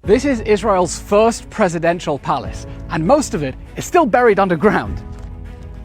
This is Israel's first presidential palace, and most of it is still buried underground.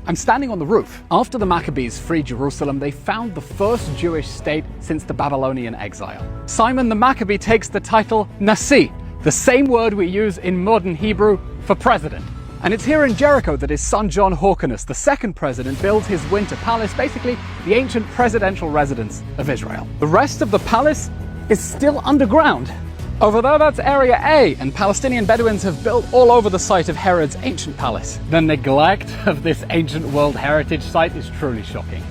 I'm standing on the roof. After the Maccabees freed Jerusalem, they found the first Jewish state since the Babylonian exile. Simon the Maccabee takes the title Nasi, the same word we use in modern Hebrew for president. And it's here in Jericho that his son John Hyrcanus, the second president, builds his winter palace, basically the ancient presidential residence of Israel. The rest of the palace is still underground. Over there, that's Area A, and Palestinian Bedouins have built all over the site of Herod's ancient palace. The neglect of this ancient World Heritage Site is truly shocking.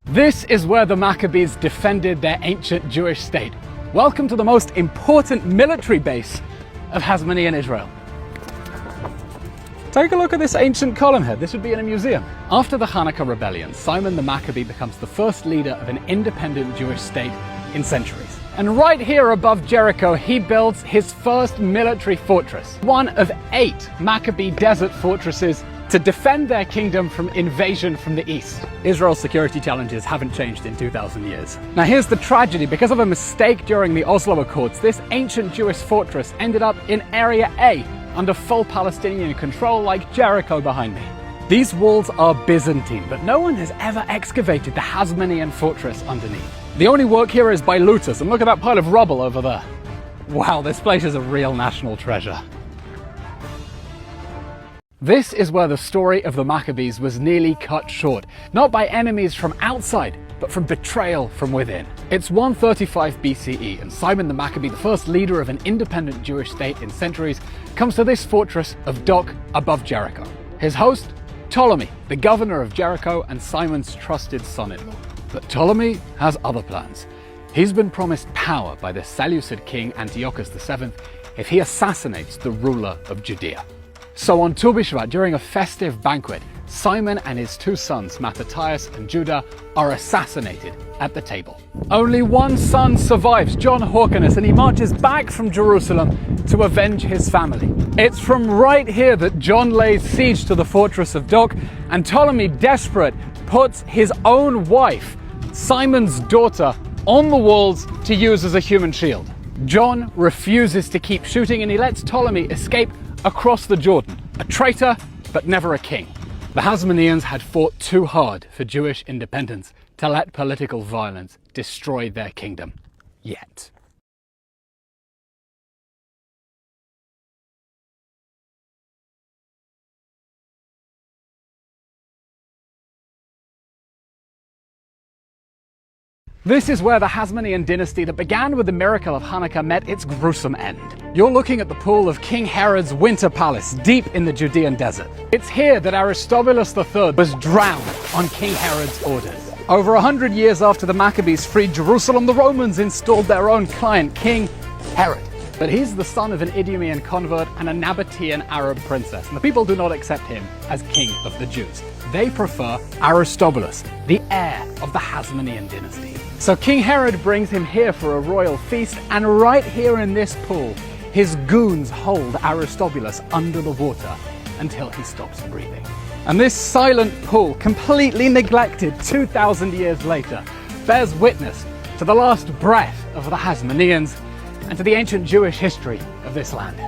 This is where the Maccabees defended their ancient Jewish state. Welcome to the most important military base of Hasmonean Israel. Take a look at this ancient column here. This would be in a museum. After the Hanukkah rebellion, Simon the Maccabee becomes the first leader of an independent Jewish state in centuries. And right here above Jericho, he builds his first military fortress, one of 8 Maccabee desert fortresses to defend their kingdom from invasion from the east. Israel's security challenges haven't changed in 2,000 years. Now here's the tragedy. Because of a mistake during the Oslo Accords, this ancient Jewish fortress ended up in Area A, under full Palestinian control, like Jericho behind me. These walls are Byzantine, but no one has ever excavated the Hasmonean fortress underneath. The only work here is by looters, and look at that pile of rubble over there. Wow, this place is a real national treasure. This is where the story of the Maccabees was nearly cut short, not by enemies from outside, but from betrayal from within. It's 135 BCE, and Simon the Maccabee, the first leader of an independent Jewish state in centuries, comes to this fortress of Doc above Jericho. His host, Ptolemy, the governor of Jericho and Simon's trusted son-in-law. But Ptolemy has other plans. He's been promised power by the Seleucid king Antiochus VII if he assassinates the ruler of Judea. So on Tu B'Shvat, during a festive banquet, Simon and his 2 sons, Mattathias and Judah, are assassinated at the table. Only one son survives, John Hyrcanus, and he marches back from Jerusalem to avenge his family. It's from right here that John lays siege to the fortress of Doc, and Ptolemy, desperate, puts his own wife, Simon's daughter, on the walls to use as a human shield. John refuses to keep shooting, and he lets Ptolemy escape across the Jordan, a traitor, but never a king. The Hasmoneans had fought too hard for Jewish independence to let political violence destroy their kingdom. Yet. This is where the Hasmonean dynasty that began with the miracle of Hanukkah met its gruesome end. You're looking at the pool of King Herod's winter palace deep in the Judean desert. It's here that Aristobulus III was drowned on King Herod's orders. Over 100 years after the Maccabees freed Jerusalem, the Romans installed their own client, King Herod. But he's the son of an Idumean convert and a Nabatean Arab princess, and the people do not accept him as king of the Jews. They prefer Aristobulus, the heir of the Hasmonean dynasty. So King Herod brings him here for a royal feast, and right here in this pool, his goons hold Aristobulus under the water until he stops breathing. And this silent pool, completely neglected 2,000 years later, bears witness to the last breath of the Hasmoneans and to the ancient Jewish history of this land.